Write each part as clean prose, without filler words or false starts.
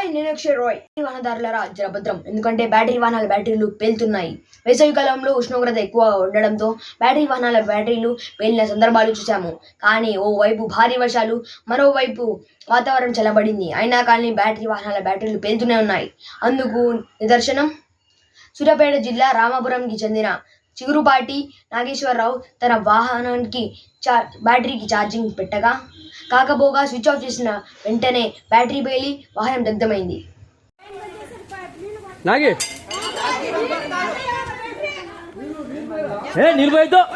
Hi నేను అక్షయ్ రాయ్. వాహనదారులరా జరభద్రం, ఎందుకంటే బ్యాటరీ వాహనాల బ్యాటరీలు పేలుతున్నాయి. వేసవి కాలంలో ఉష్ణోగ్రత ఎక్కువ ఉండడంతో బ్యాటరీ వాహనాల బ్యాటరీలు పేలిన సందర్భాలు చూసాము. కానీ ఓవైపు భారీ వర్షాలు, మరోవైపు వాతావరణం చల్లబడింది. అయినా కానీ బ్యాటరీ వాహనాల బ్యాటరీలు పేలుతూనే ఉన్నాయి. అందుకు నిదర్శనం సూర్యాపేట జిల్లా రామాపురంకి చెందిన చిగురుపాటి నాగేశ్వరరావు తన వాహనానికి బ్యాటరీకి ఛార్జింగ్ పెట్టగా కాకపోగా స్విచ్ ఆఫ్ చేసిన వెంటనే బ్యాటరీ పేలి వాహనం దగ్ధమైంది.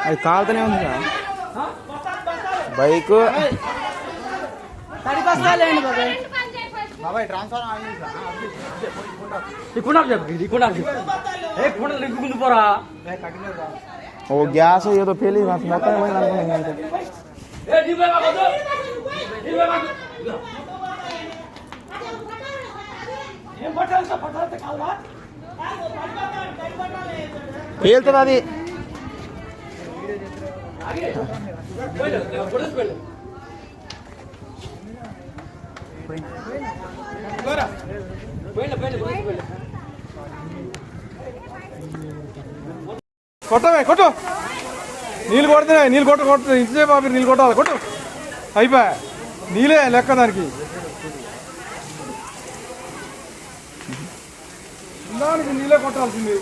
అది కాలుతూనే ఉంది బైక్. ఓ గ్యాస్ ఏదో పేలి మొత్తం పేలుతుంది అది. కొట్టవే కొట్టు, నీళ్ళు కొడుతున్నాయి, నీళ్ళు కొట్టుకుంటున్నాయి. ఇంతసేపు ఆపి నీళ్ళు కొట్టాలి, కొట్టు అయిపోయా. నీళ్ళే లెక్క దానికి, దానికి నీళ్ళే కొట్టాల్సింది.